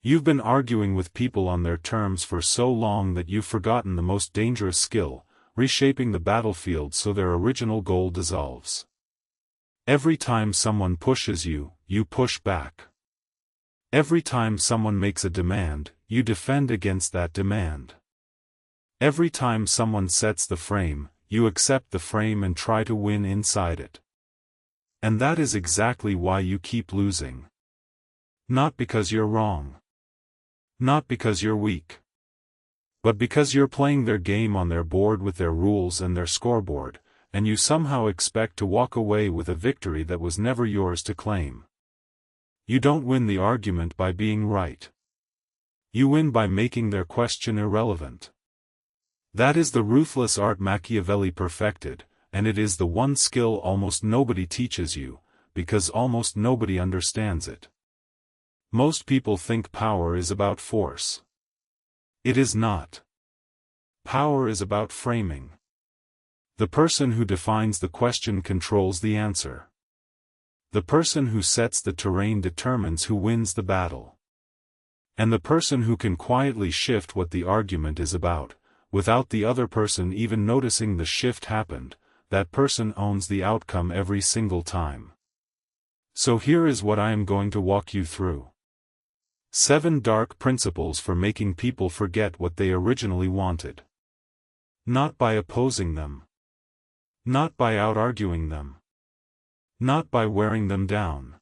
You've been arguing with people on their terms for so long that you've forgotten the most dangerous skill, reshaping the battlefield so their original goal dissolves. Every time someone pushes you, you push back. Every time someone makes a demand, you defend against that demand. Every time someone sets the frame, you accept the frame and try to win inside it. And that is exactly why you keep losing. Not because you're wrong. Not because you're weak. But because you're playing their game on their board with their rules and their scoreboard, and you somehow expect to walk away with a victory that was never yours to claim. You don't win the argument by being right. You win by making their question irrelevant. That is the ruthless art Machiavelli perfected, and it is the one skill almost nobody teaches you, because almost nobody understands it. Most people think power is about force. It is not. Power is about framing. The person who defines the question controls the answer. The person who sets the terrain determines who wins the battle. And the person who can quietly shift what the argument is about, without the other person even noticing the shift happened, that person owns the outcome every single time. So here is what I am going to walk you through. 7 dark principles for making people forget what they originally wanted. Not by opposing them. Not by out-arguing them. Not by wearing them down.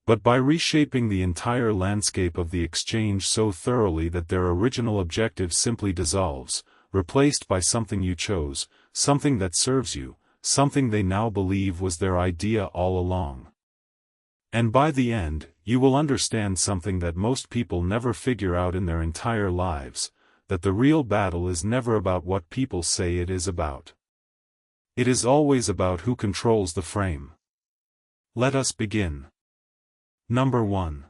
But by reshaping the entire landscape of the exchange so thoroughly that their original objective simply dissolves, replaced by something you chose, something that serves you, something they now believe was their idea all along. And by the end, you will understand something that most people never figure out in their entire lives, that the real battle is never about what people say it is about. It is always about who controls the frame. Let us begin. Number 1.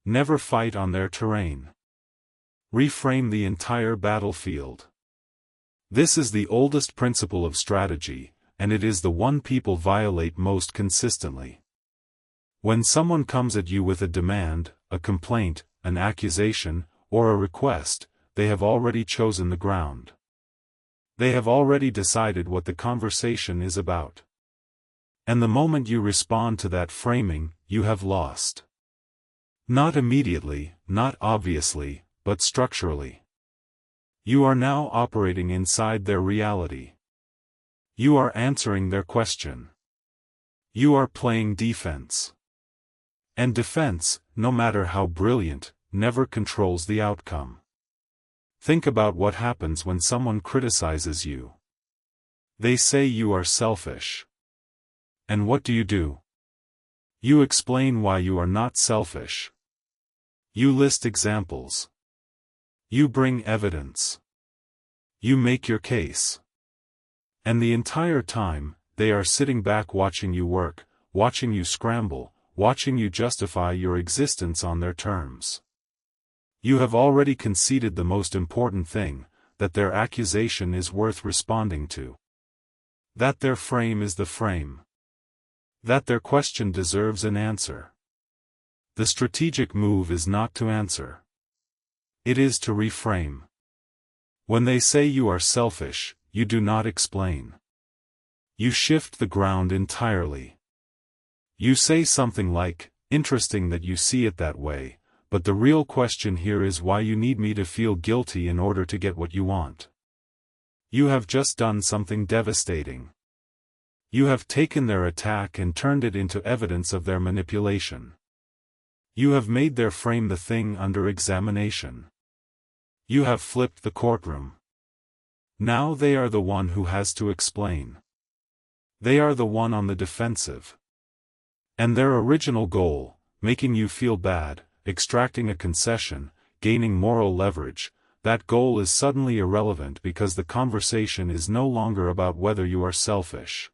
Never fight on their terrain. Reframe the entire battlefield. This is the oldest principle of strategy, and it is the one people violate most consistently. When someone comes at you with a demand, a complaint, an accusation, or a request, they have already chosen the ground. They have already decided what the conversation is about. And the moment you respond to that framing, you have lost. Not immediately, not obviously, but structurally. You are now operating inside their reality. You are answering their question. You are playing defense. And defense, no matter how brilliant, never controls the outcome. Think about what happens when someone criticizes you. They say you are selfish. And what do? You explain why you are not selfish. You list examples. You bring evidence. You make your case. And the entire time, they are sitting back watching you work, watching you scramble, watching you justify your existence on their terms. You have already conceded the most important thing, that their accusation is worth responding to. That their frame is the frame. That their question deserves an answer. The strategic move is not to answer. It is to reframe. When they say you are selfish, you do not explain. You shift the ground entirely. You say something like, "Interesting that you see it that way, but the real question here is why you need me to feel guilty in order to get what you want." You have just done something devastating. You have taken their attack and turned it into evidence of their manipulation. You have made their frame the thing under examination. You have flipped the courtroom. Now they are the one who has to explain. They are the one on the defensive. And their original goal, making you feel bad, extracting a concession, gaining moral leverage, that goal is suddenly irrelevant because the conversation is no longer about whether you are selfish.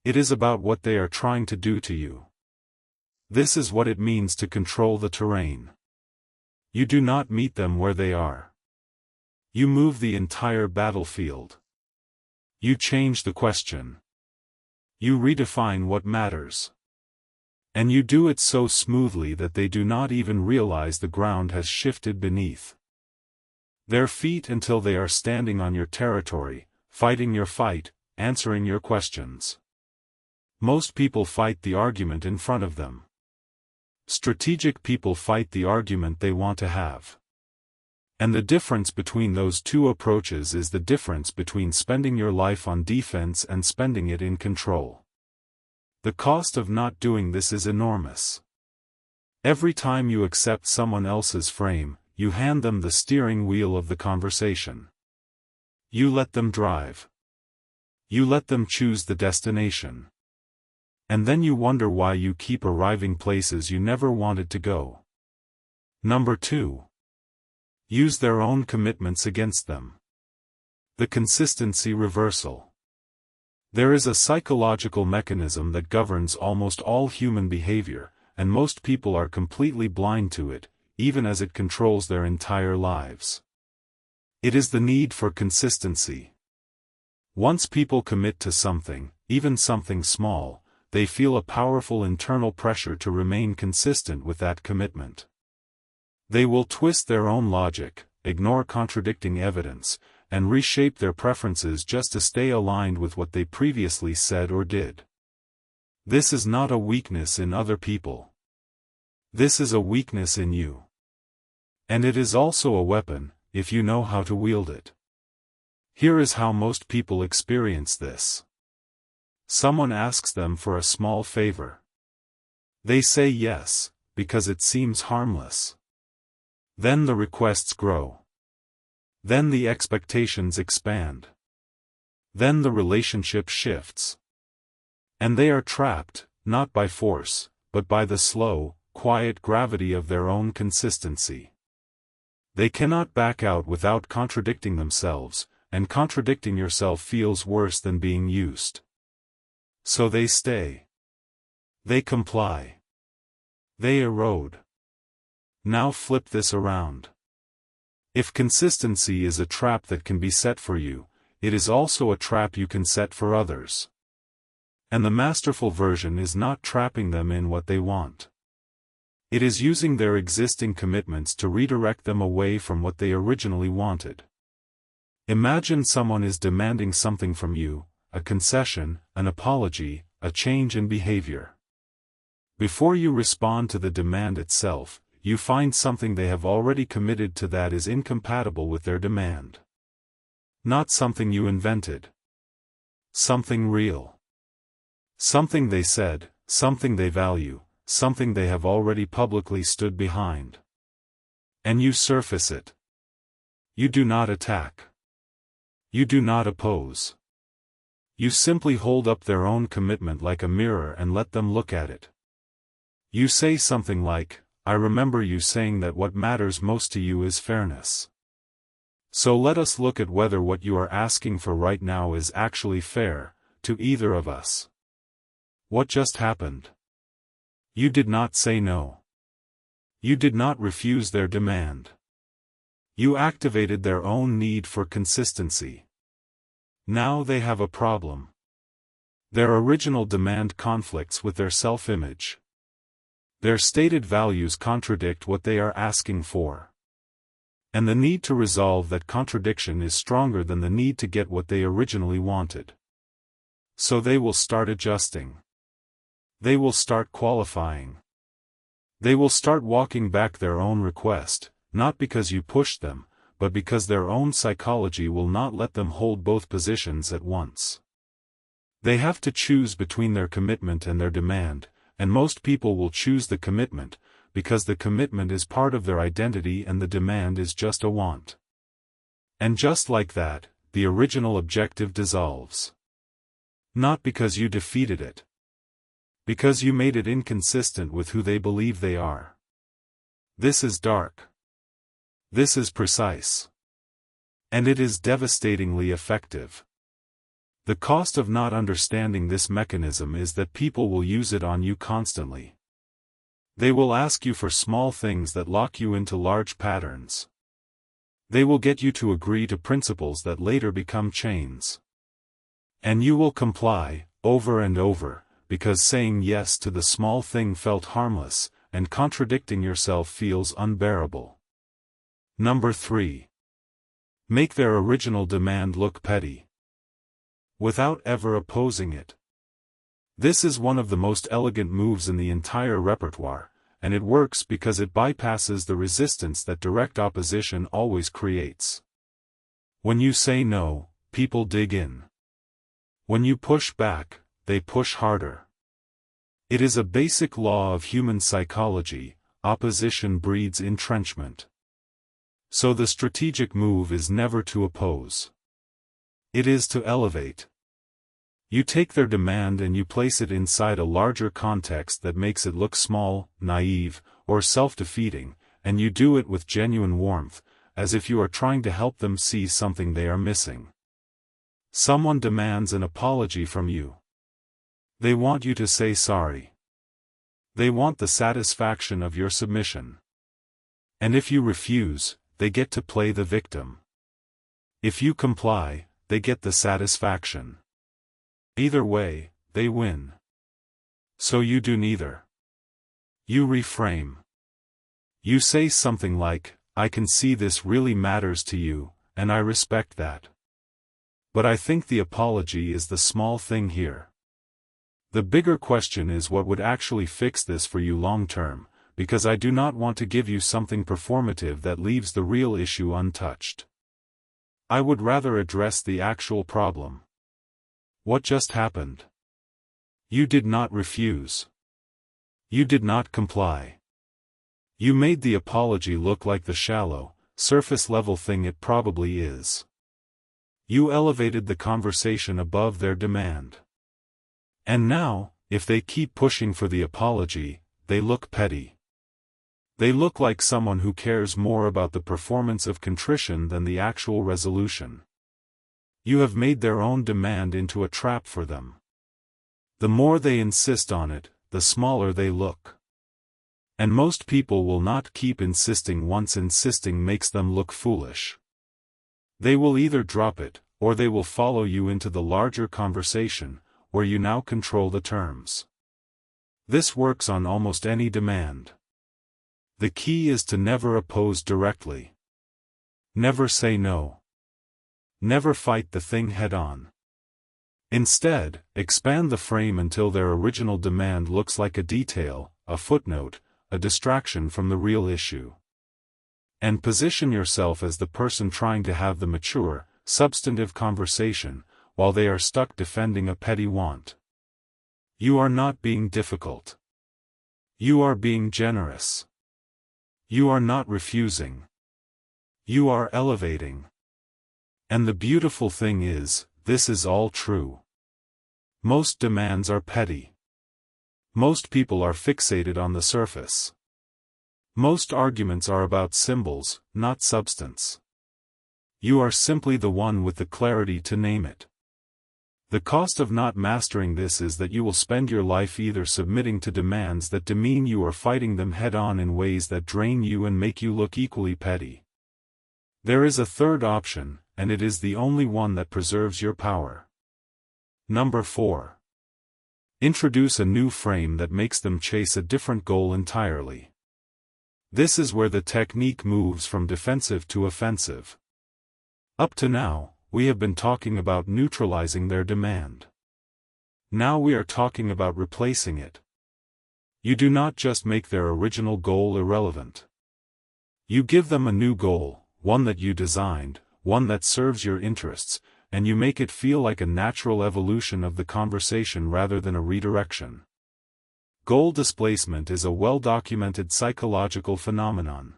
It is about what they are trying to do to you. This is what it means to control the terrain. You do not meet them where they are. You move the entire battlefield. You change the question. You redefine what matters. And you do it so smoothly that they do not even realize the ground has shifted beneath their feet until they are standing on your territory, fighting your fight, answering your questions. Most people fight the argument in front of them. Strategic people fight the argument they want to have. And the difference between those two approaches is the difference between spending your life on defense and spending it in control. The cost of not doing this is enormous. Every time you accept someone else's frame, you hand them the steering wheel of the conversation. You let them drive. You let them choose the destination. And then you wonder why you keep arriving places you never wanted to go. Number 2. Use their own commitments against them. The consistency reversal. There is a psychological mechanism that governs almost all human behavior, and most people are completely blind to it, even as it controls their entire lives. It is the need for consistency. Once people commit to something, even something small, they feel a powerful internal pressure to remain consistent with that commitment. They will twist their own logic, ignore contradicting evidence, and reshape their preferences just to stay aligned with what they previously said or did. This is not a weakness in other people. This is a weakness in you. And it is also a weapon, if you know how to wield it. Here is how most people experience this. Someone asks them for a small favor. They say yes, because it seems harmless. Then the requests grow. Then the expectations expand. Then the relationship shifts. And they are trapped, not by force, but by the slow, quiet gravity of their own consistency. They cannot back out without contradicting themselves, and contradicting yourself feels worse than being used. So they stay. They comply. They erode. Now flip this around. If consistency is a trap that can be set for you, it is also a trap you can set for others. And the masterful version is not trapping them in what they want. It is using their existing commitments to redirect them away from what they originally wanted. Imagine someone is demanding something from you, a concession, an apology, a change in behavior. Before you respond to the demand itself, you find something they have already committed to that is incompatible with their demand. Not something you invented. Something real. Something they said, something they value, something they have already publicly stood behind. And you surface it. You do not attack. You do not oppose. You simply hold up their own commitment like a mirror and let them look at it. You say something like, "I remember you saying that what matters most to you is fairness. So let us look at whether what you are asking for right now is actually fair, to either of us." What just happened? You did not say no. You did not refuse their demand. You activated their own need for consistency. Now they have a problem. Their original demand conflicts with their self-image. Their stated values contradict what they are asking for. And the need to resolve that contradiction is stronger than the need to get what they originally wanted. So they will start adjusting. They will start qualifying. They will start walking back their own request, not because you pushed them, but because their own psychology will not let them hold both positions at once. They have to choose between their commitment and their demand, and most people will choose the commitment, because the commitment is part of their identity and the demand is just a want. And just like that, the original objective dissolves. Not because you defeated it. Because you made it inconsistent with who they believe they are. This is dark. This is precise. And it is devastatingly effective. The cost of not understanding this mechanism is that people will use it on you constantly. They will ask you for small things that lock you into large patterns. They will get you to agree to principles that later become chains. And you will comply, over and over, because saying yes to the small thing felt harmless, and contradicting yourself feels unbearable. Number 3. Make their original demand look petty, without ever opposing it. This is one of the most elegant moves in the entire repertoire, and it works because it bypasses the resistance that direct opposition always creates. When you say no, people dig in. When you push back, they push harder. It is a basic law of human psychology: opposition breeds entrenchment. So the strategic move is never to oppose. It is to elevate. You take their demand and you place it inside a larger context that makes it look small, naive, or self-defeating, and you do it with genuine warmth, as if you are trying to help them see something they are missing. Someone demands an apology from you. They want you to say sorry. They want the satisfaction of your submission. And if you refuse, they get to play the victim. If you comply, they get the satisfaction. Either way, they win. So you do neither. You reframe. You say something like, "I can see this really matters to you, and I respect that. But I think the apology is the small thing here. The bigger question is what would actually fix this for you long term, because I do not want to give you something performative that leaves the real issue untouched. I would rather address the actual problem." What just happened? You did not refuse. You did not comply. You made the apology look like the shallow, surface-level thing it probably is. You elevated the conversation above their demand. And now, if they keep pushing for the apology, they look petty. They look like someone who cares more about the performance of contrition than the actual resolution. You have made their own demand into a trap for them. The more they insist on it, the smaller they look. And most people will not keep insisting once insisting makes them look foolish. They will either drop it, or they will follow you into the larger conversation, where you now control the terms. This works on almost any demand. The key is to never oppose directly. Never say no. Never fight the thing head-on. Instead, expand the frame until their original demand looks like a detail, a footnote, a distraction from the real issue. And position yourself as the person trying to have the mature, substantive conversation, while they are stuck defending a petty want. You are not being difficult. You are being generous. You are not refusing. You are elevating. And the beautiful thing is, this is all true. Most demands are petty. Most people are fixated on the surface. Most arguments are about symbols, not substance. You are simply the one with the clarity to name it. The cost of not mastering this is that you will spend your life either submitting to demands that demean you or fighting them head-on in ways that drain you and make you look equally petty. There is a third option, and it is the only one that preserves your power. Number 4. Introduce a new frame that makes them chase a different goal entirely. This is where the technique moves from defensive to offensive. Up to now, we have been talking about neutralizing their demand. Now we are talking about replacing it. You do not just make their original goal irrelevant. You give them a new goal, one that you designed, one that serves your interests, and you make it feel like a natural evolution of the conversation rather than a redirection. Goal displacement is a well-documented psychological phenomenon.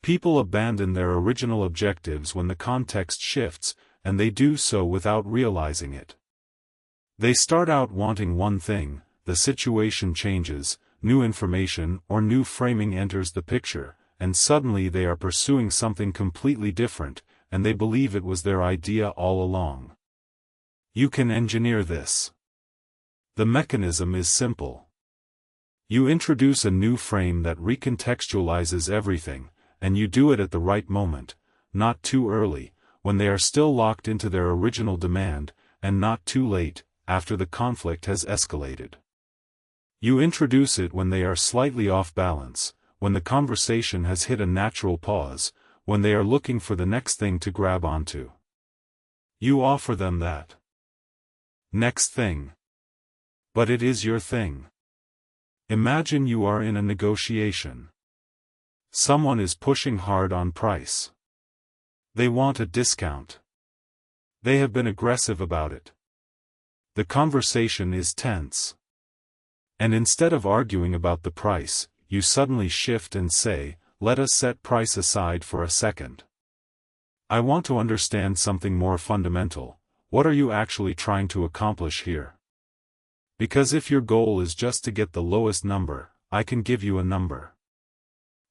People abandon their original objectives when the context shifts, and they do so without realizing it. They start out wanting one thing, the situation changes, new information or new framing enters the picture, and suddenly they are pursuing something completely different, and they believe it was their idea all along. You can engineer this. The mechanism is simple. You introduce a new frame that recontextualizes everything, and you do it at the right moment, not too early, when they are still locked into their original demand, and not too late, after the conflict has escalated. You introduce it when they are slightly off balance, when the conversation has hit a natural pause, when they are looking for the next thing to grab onto. You offer them that next thing. But it is your thing. Imagine you are in a negotiation. Someone is pushing hard on price. They want a discount. They have been aggressive about it. The conversation is tense. And instead of arguing about the price, you suddenly shift and say, "Let us set price aside for a second. I want to understand something more fundamental. What are you actually trying to accomplish here? Because if your goal is just to get the lowest number, I can give you a number.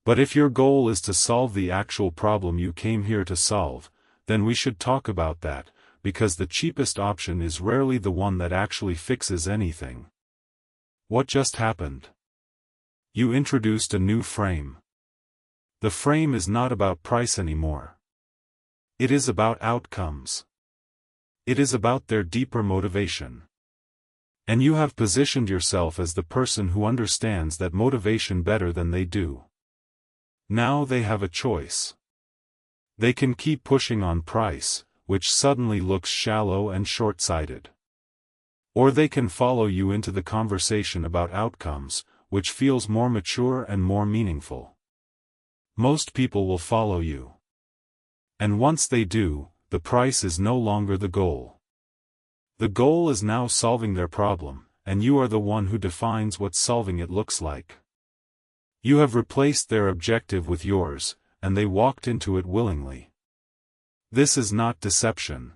But if your goal is to solve the actual problem you came here to solve, then we should talk about that, because the cheapest option is rarely the one that actually fixes anything." What just happened? You introduced a new frame. The frame is not about price anymore. It is about outcomes. It is about their deeper motivation. And you have positioned yourself as the person who understands that motivation better than they do. Now they have a choice. They can keep pushing on price, which suddenly looks shallow and short-sighted. Or they can follow you into the conversation about outcomes, which feels more mature and more meaningful. Most people will follow you. And once they do, the price is no longer the goal. The goal is now solving their problem, and you are the one who defines what solving it looks like. You have replaced their objective with yours, and they walked into it willingly. This is not deception.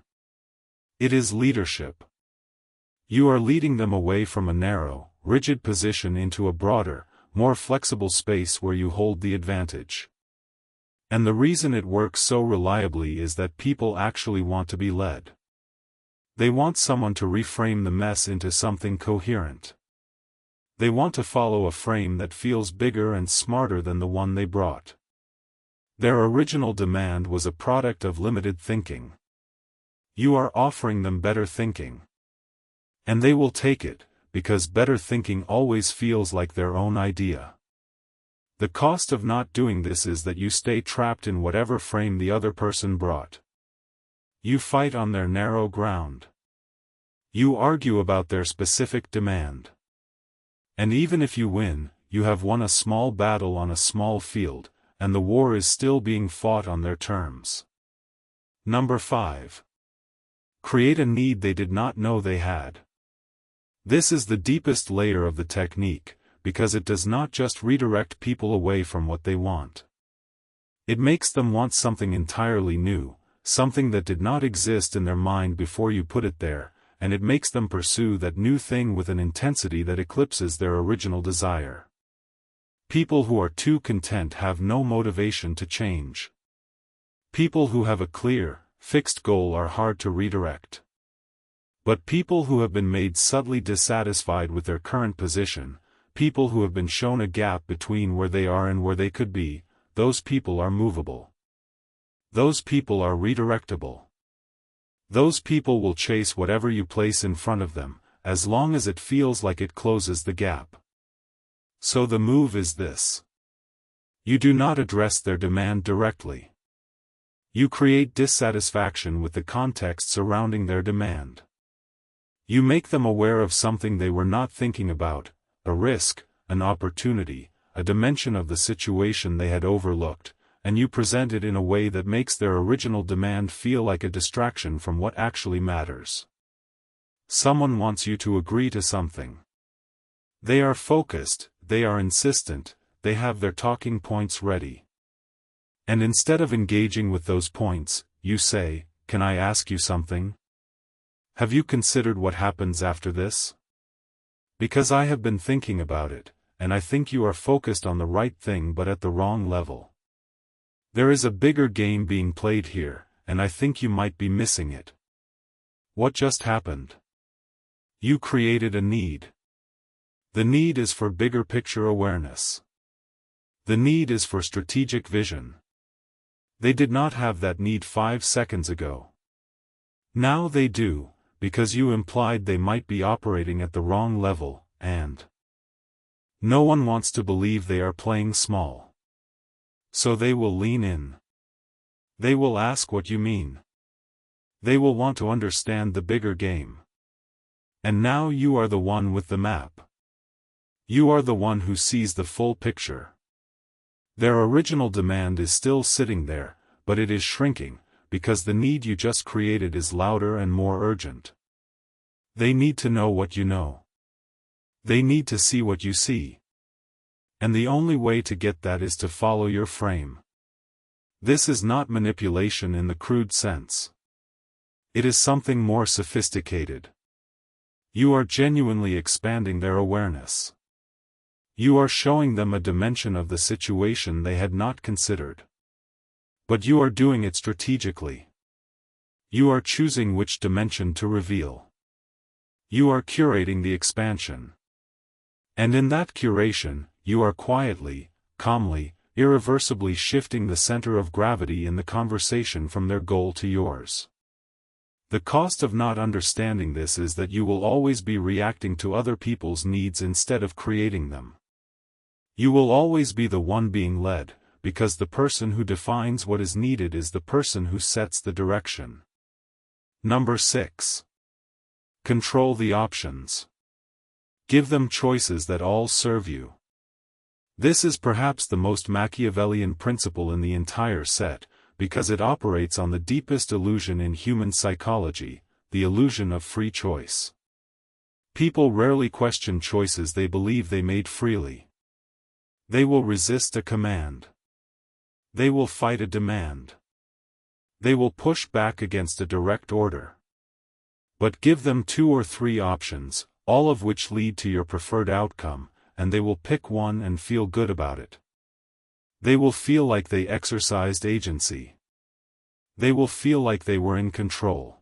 It is leadership. You are leading them away from a narrow, rigid position into a broader, more flexible space where you hold the advantage. And the reason it works so reliably is that people actually want to be led. They want someone to reframe the mess into something coherent. They want to follow a frame that feels bigger and smarter than the one they brought. Their original demand was a product of limited thinking. You are offering them better thinking. And they will take it, because better thinking always feels like their own idea. The cost of not doing this is that you stay trapped in whatever frame the other person brought. You fight on their narrow ground. You argue about their specific demand. And even if you win, you have won a small battle on a small field, and the war is still being fought on their terms. Number 5. Create a need they did not know they had. This is the deepest layer of the technique, because it does not just redirect people away from what they want. It makes them want something entirely new, something that did not exist in their mind before you put it there, and it makes them pursue that new thing with an intensity that eclipses their original desire. People who are too content have no motivation to change. People who have a clear, fixed goal are hard to redirect. But people who have been made subtly dissatisfied with their current position, people who have been shown a gap between where they are and where they could be, those people are movable. Those people are redirectable. Those people will chase whatever you place in front of them, as long as it feels like it closes the gap. So the move is this. You do not address their demand directly. You create dissatisfaction with the context surrounding their demand. You make them aware of something they were not thinking about, a risk, an opportunity, a dimension of the situation they had overlooked, and you present it in a way that makes their original demand feel like a distraction from what actually matters. Someone wants you to agree to something. They are focused, they are insistent, they have their talking points ready. And instead of engaging with those points, you say, "Can I ask you something? Have you considered what happens after this? Because I have been thinking about it, and I think you are focused on the right thing but at the wrong level. There is a bigger game being played here, and I think you might be missing it." What just happened? You created a need. The need is for bigger picture awareness. The need is for strategic vision. They did not have that need 5 seconds ago. Now they do, because you implied they might be operating at the wrong level, and no one wants to believe they are playing small. So they will lean in. They will ask what you mean. They will want to understand the bigger game. And now you are the one with the map. You are the one who sees the full picture. Their original demand is still sitting there, but it is shrinking, because the need you just created is louder and more urgent. They need to know what you know. They need to see what you see. And the only way to get that is to follow your frame. This is not manipulation in the crude sense. It is something more sophisticated. You are genuinely expanding their awareness. You are showing them a dimension of the situation they had not considered. But you are doing it strategically. You are choosing which dimension to reveal. You are curating the expansion. And in that curation, you are quietly, calmly, irreversibly shifting the center of gravity in the conversation from their goal to yours. The cost of not understanding this is that you will always be reacting to other people's needs instead of creating them. You will always be the one being led, because the person who defines what is needed is the person who sets the direction. Number 6. Control the options. Give them choices that all serve you. This is perhaps the most Machiavellian principle in the entire set, because it operates on the deepest illusion in human psychology, the illusion of free choice. People rarely question choices they believe they made freely. They will resist a command. They will fight a demand. They will push back against a direct order. But give them 2 or 3 options, all of which lead to your preferred outcome, and they will pick one and feel good about it. They will feel like they exercised agency. They will feel like they were in control.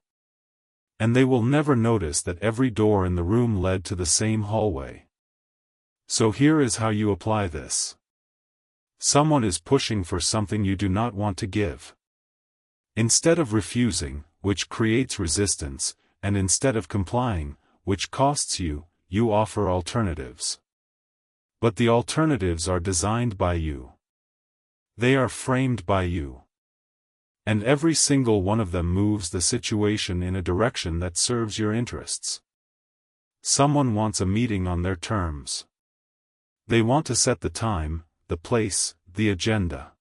And they will never notice that every door in the room led to the same hallway. So here is how you apply this. Someone is pushing for something you do not want to give. Instead of refusing, which creates resistance, and instead of complying, which costs you, you offer alternatives. But the alternatives are designed by you. They are framed by you. And every single one of them moves the situation in a direction that serves your interests. Someone wants a meeting on their terms. They want to set the time, the place, the agenda.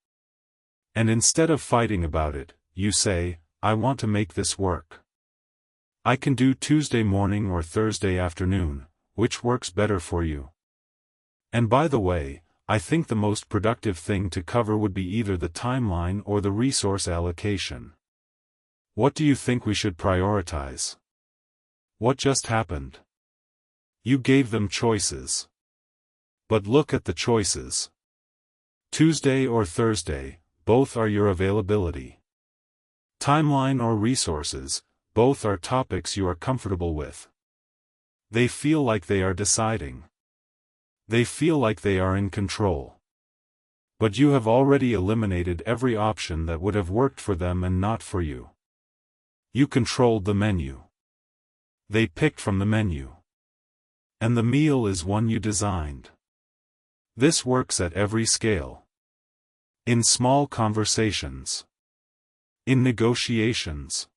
And instead of fighting about it, you say, I want to make this work. I can do Tuesday morning or Thursday afternoon, which works better for you? And by the way, I think the most productive thing to cover would be either the timeline or the resource allocation. What do you think we should prioritize? What just happened? You gave them choices. But look at the choices. Tuesday or Thursday, both are your availability. Timeline or resources, both are topics you are comfortable with. They feel like they are deciding. They feel like they are in control. But you have already eliminated every option that would have worked for them and not for you. You controlled the menu. They picked from the menu. And the meal is one you designed. This works at every scale. In small conversations. In negotiations.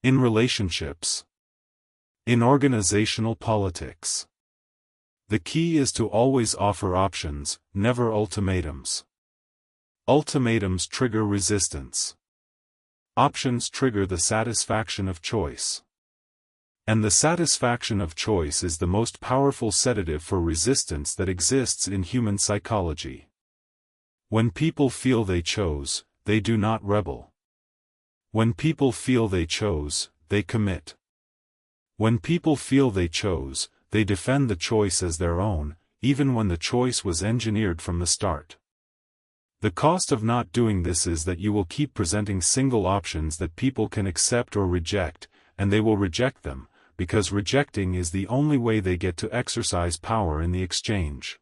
In relationships. In organizational politics. The key is to always offer options, never ultimatums. Ultimatums trigger resistance. Options trigger the satisfaction of choice. And the satisfaction of choice is the most powerful sedative for resistance that exists in human psychology. When people feel they chose, they do not rebel. When people feel they chose, they commit. When people feel they chose, they defend the choice as their own, even when the choice was engineered from the start. The cost of not doing this is that you will keep presenting single options that people can accept or reject, and they will reject them, because rejecting is the only way they get to exercise power in the exchange.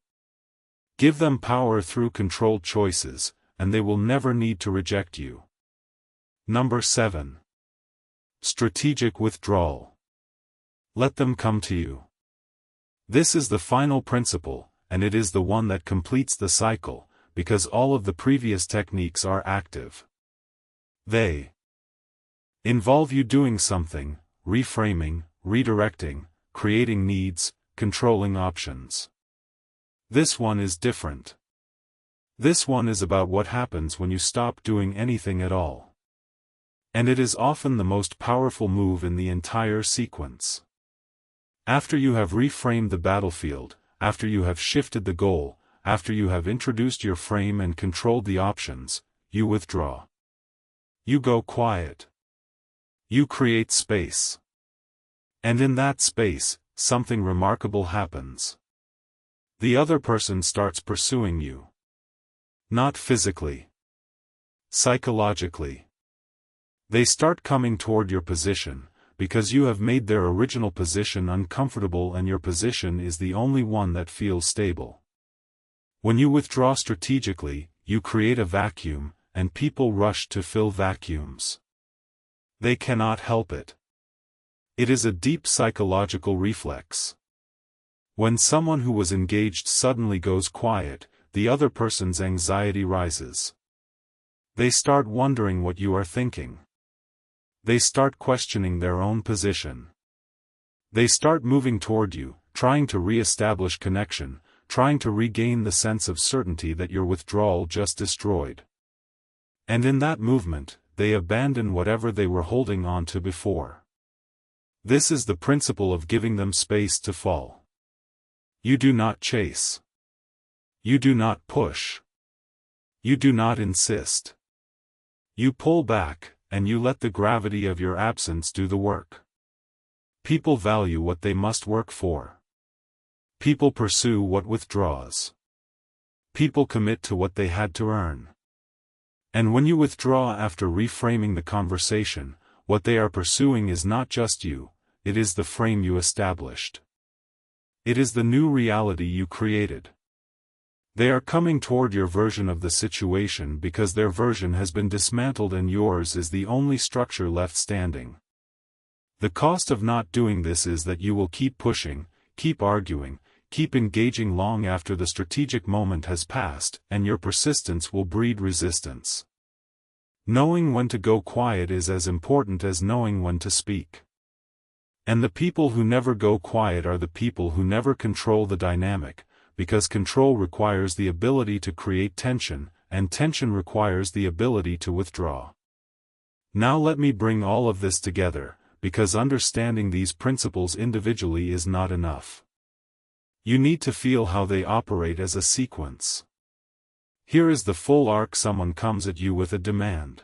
Give them power through controlled choices, and they will never need to reject you. Number 7. Strategic withdrawal. Let them come to you. This is the final principle, and it is the one that completes the cycle, because all of the previous techniques are active. They involve you doing something, reframing, redirecting, creating needs, controlling options. This one is different. This one is about what happens when you stop doing anything at all. And it is often the most powerful move in the entire sequence. After you have reframed the battlefield, after you have shifted the goal, after you have introduced your frame and controlled the options, you withdraw. You go quiet. You create space. And in that space, something remarkable happens. The other person starts pursuing you. Not physically. Psychologically. They start coming toward your position, because you have made their original position uncomfortable and your position is the only one that feels stable. When you withdraw strategically, you create a vacuum, and people rush to fill vacuums. They cannot help it. It is a deep psychological reflex. When someone who was engaged suddenly goes quiet, the other person's anxiety rises. They start wondering what you are thinking. They start questioning their own position. They start moving toward you, trying to re-establish connection, trying to regain the sense of certainty that your withdrawal just destroyed. And in that movement, they abandon whatever they were holding on to before. This is the principle of giving them space to fall. You do not chase. You do not push. You do not insist. You pull back, and you let the gravity of your absence do the work. People value what they must work for. People pursue what withdraws. People commit to what they had to earn. And when you withdraw after reframing the conversation, what they are pursuing is not just you, it is the frame you established. It is the new reality you created. They are coming toward your version of the situation because their version has been dismantled and yours is the only structure left standing. The cost of not doing this is that you will keep pushing, keep arguing, keep engaging long after the strategic moment has passed, and your persistence will breed resistance. Knowing when to go quiet is as important as knowing when to speak. And the people who never go quiet are the people who never control the dynamic, because control requires the ability to create tension, and tension requires the ability to withdraw. Now let me bring all of this together, because understanding these principles individually is not enough. You need to feel how they operate as a sequence. Here is the full arc. Someone comes at you with a demand.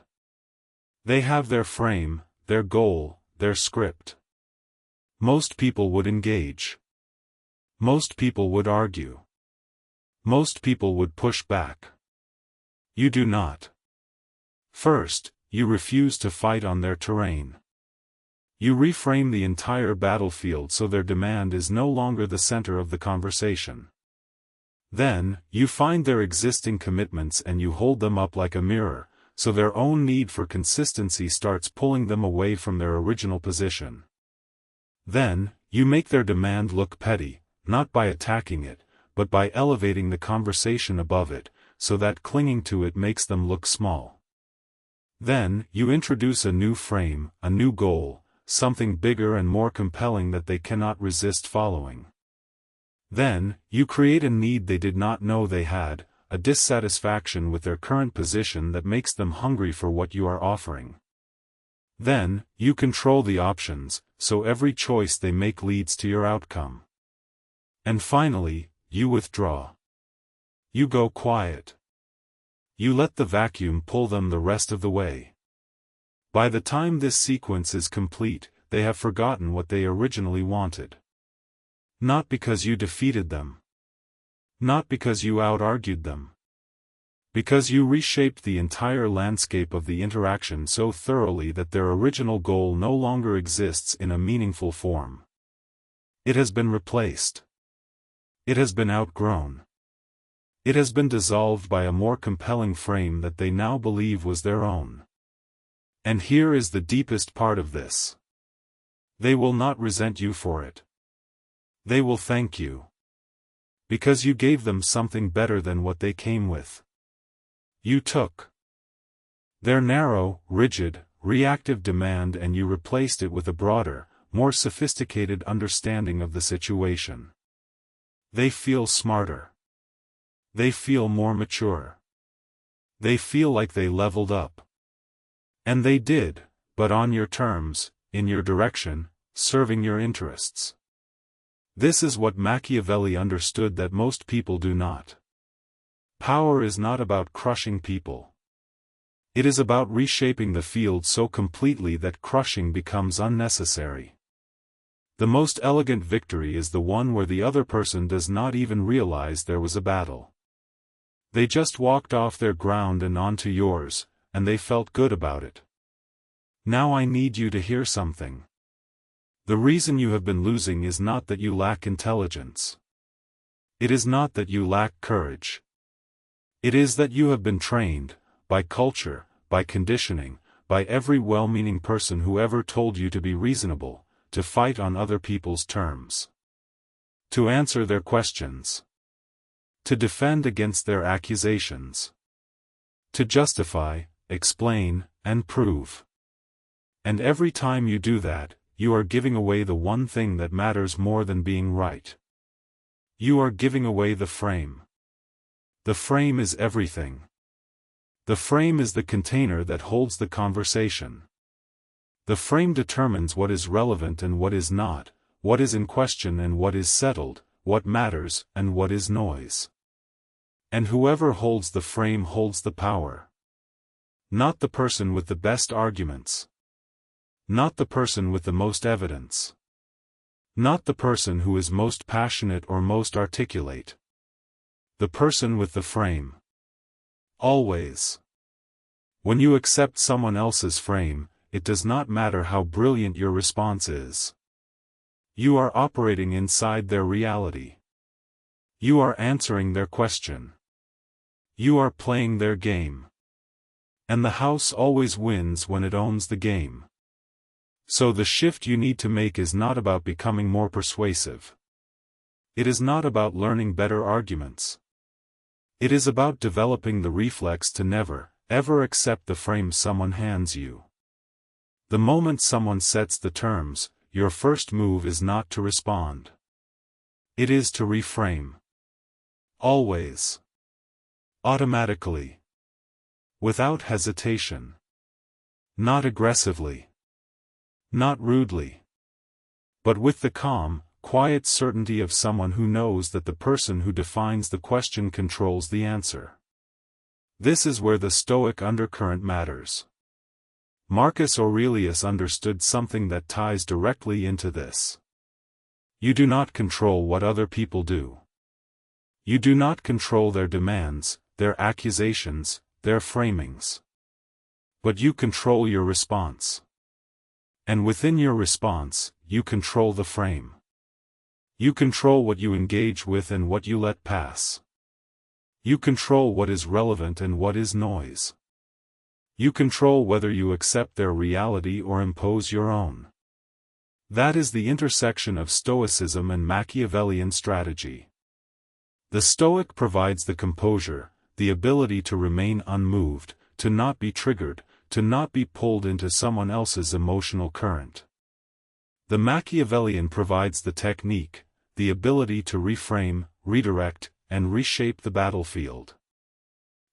They have their frame, their goal, their script. Most people would engage. Most people would argue. Most people would push back. You do not. First, you refuse to fight on their terrain. You reframe the entire battlefield so their demand is no longer the center of the conversation. Then, you find their existing commitments and you hold them up like a mirror, so their own need for consistency starts pulling them away from their original position. Then, you make their demand look petty, not by attacking it, but by elevating the conversation above it, so that clinging to it makes them look small. Then, you introduce a new frame, a new goal, something bigger and more compelling that they cannot resist following. Then, you create a need they did not know they had, a dissatisfaction with their current position that makes them hungry for what you are offering. Then, you control the options, so every choice they make leads to your outcome. And finally, you withdraw. You go quiet. You let the vacuum pull them the rest of the way. By the time this sequence is complete, they have forgotten what they originally wanted. Not because you defeated them. Not because you out-argued them. Because you reshaped the entire landscape of the interaction so thoroughly that their original goal no longer exists in a meaningful form. It has been replaced. It has been outgrown. It has been dissolved by a more compelling frame that they now believe was their own. And here is the deepest part of this. They will not resent you for it. They will thank you. Because you gave them something better than what they came with. You took their narrow, rigid, reactive demand and you replaced it with a broader, more sophisticated understanding of the situation. They feel smarter. They feel more mature. They feel like they leveled up. And they did, but on your terms, in your direction, serving your interests. This is what Machiavelli understood that most people do not. Power is not about crushing people. It is about reshaping the field so completely that crushing becomes unnecessary. The most elegant victory is the one where the other person does not even realize there was a battle. They just walked off their ground and onto yours, and they felt good about it. Now I need you to hear something. The reason you have been losing is not that you lack intelligence. It is not that you lack courage. It is that you have been trained, by culture, by conditioning, by every well-meaning person who ever told you to be reasonable, to fight on other people's terms. To answer their questions. To defend against their accusations. To justify, explain, and prove. And every time you do that, you are giving away the one thing that matters more than being right. You are giving away the frame. The frame is everything. The frame is the container that holds the conversation. The frame determines what is relevant and what is not, what is in question and what is settled, what matters and what is noise. And whoever holds the frame holds the power. Not the person with the best arguments. Not the person with the most evidence. Not the person who is most passionate or most articulate. The person with the frame. Always. When you accept someone else's frame, it does not matter how brilliant your response is. You are operating inside their reality. You are answering their question. You are playing their game. And the house always wins when it owns the game. So the shift you need to make is not about becoming more persuasive. It is not about learning better arguments. It is about developing the reflex to never, ever accept the frame someone hands you. The moment someone sets the terms, your first move is not to respond. It is to reframe. Always. Automatically. Without hesitation. Not aggressively. Not rudely. But with the calm, quiet certainty of someone who knows that the person who defines the question controls the answer. This is where the Stoic undercurrent matters. Marcus Aurelius understood something that ties directly into this. You do not control what other people do. You do not control their demands, their accusations, their framings. But you control your response. And within your response, you control the frame. You control what you engage with and what you let pass. You control what is relevant and what is noise. You control whether you accept their reality or impose your own. That is the intersection of Stoicism and Machiavellian strategy. The Stoic provides the composure, the ability to remain unmoved, to not be triggered, to not be pulled into someone else's emotional current. The Machiavellian provides the technique, the ability to reframe, redirect, and reshape the battlefield.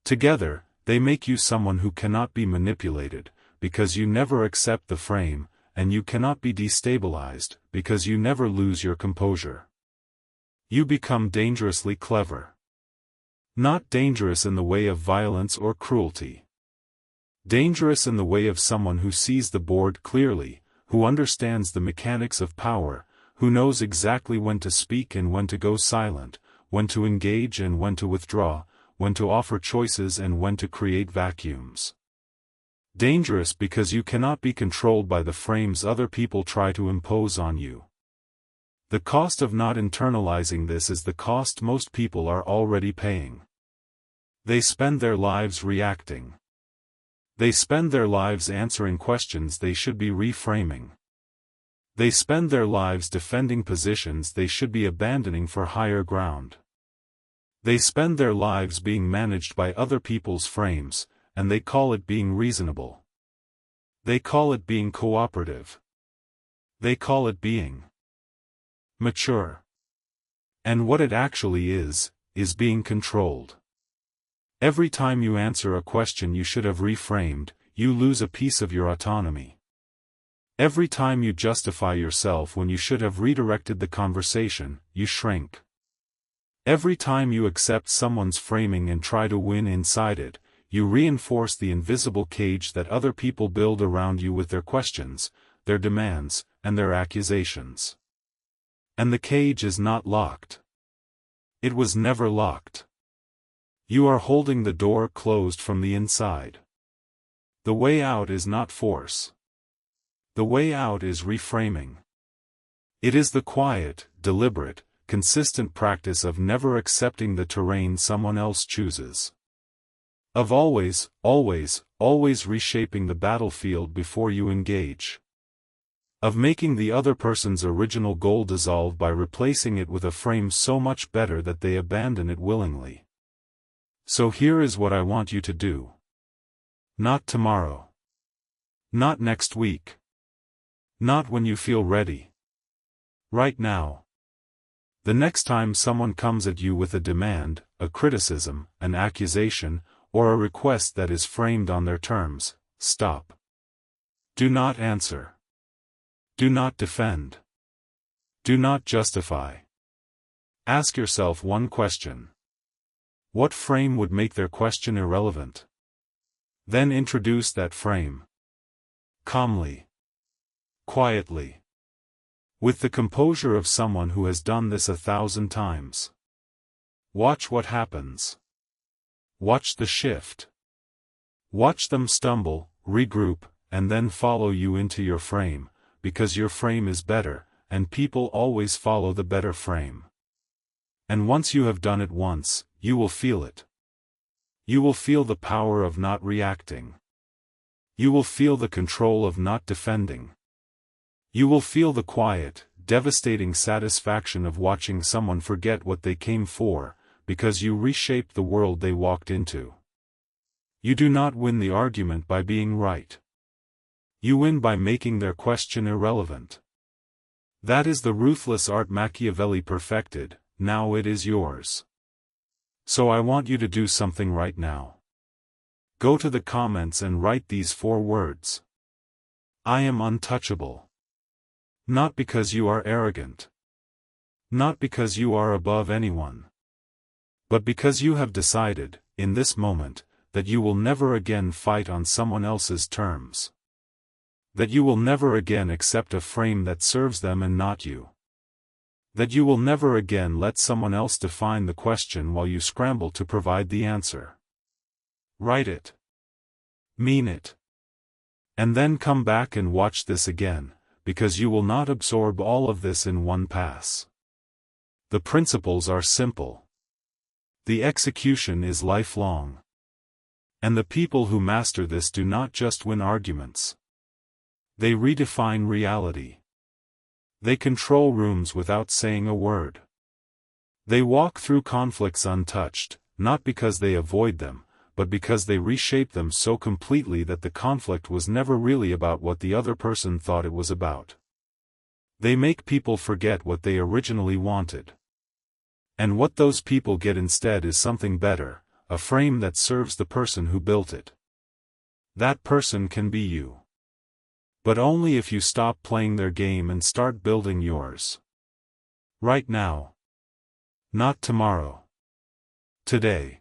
Together, they make you someone who cannot be manipulated, because you never accept the frame, and you cannot be destabilized, because you never lose your composure. You become dangerously clever. Not dangerous in the way of violence or cruelty. Dangerous in the way of someone who sees the board clearly, who understands the mechanics of power, who knows exactly when to speak and when to go silent, when to engage and when to withdraw, when to offer choices and when to create vacuums. Dangerous because you cannot be controlled by the frames other people try to impose on you. The cost of not internalizing this is the cost most people are already paying. They spend their lives reacting. They spend their lives answering questions they should be reframing. They spend their lives defending positions they should be abandoning for higher ground. They spend their lives being managed by other people's frames, and they call it being reasonable. They call it being cooperative. They call it being mature. And what it actually is being controlled. Every time you answer a question you should have reframed, you lose a piece of your autonomy. Every time you justify yourself when you should have redirected the conversation, you shrink. Every time you accept someone's framing and try to win inside it, you reinforce the invisible cage that other people build around you with their questions, their demands, and their accusations. And the cage is not locked. It was never locked. You are holding the door closed from the inside. The way out is not force. The way out is reframing. It is the quiet, deliberate, consistent practice of never accepting the terrain someone else chooses. Of always reshaping the battlefield before you engage. Of making the other person's original goal dissolve by replacing it with a frame so much better that they abandon it willingly. So here is what I want you to do. Not tomorrow. Not next week. Not when you feel ready. Right now. The next time someone comes at you with a demand, a criticism, an accusation, or a request that is framed on their terms, stop. Do not answer. Do not defend. Do not justify. Ask yourself one question. What frame would make their question irrelevant? Then introduce that frame. Calmly. Quietly. With the composure of someone who has done this 1,000 times. Watch what happens. Watch the shift. Watch them stumble, regroup, and then follow you into your frame, because your frame is better, and people always follow the better frame. And once you have done it once, you will feel it. You will feel the power of not reacting. You will feel the control of not defending. You will feel the quiet, devastating satisfaction of watching someone forget what they came for, because you reshaped the world they walked into. You do not win the argument by being right. You win by making their question irrelevant. That is the ruthless art Machiavelli perfected. Now it is yours. So I want you to do something right now. Go to the comments and write these 4 words. I am untouchable. Not because you are arrogant. Not because you are above anyone. But because you have decided, in this moment, that you will never again fight on someone else's terms. That you will never again accept a frame that serves them and not you. That you will never again let someone else define the question while you scramble to provide the answer. Write it. Mean it. And then come back and watch this again, because you will not absorb all of this in one pass. The principles are simple. The execution is lifelong. And the people who master this do not just win arguments. They redefine reality. They control rooms without saying a word. They walk through conflicts untouched, not because they avoid them, but because they reshape them so completely that the conflict was never really about what the other person thought it was about. They make people forget what they originally wanted. And what those people get instead is something better, a frame that serves the person who built it. That person can be you. But only if you stop playing their game and start building yours. Right now. Not tomorrow. Today.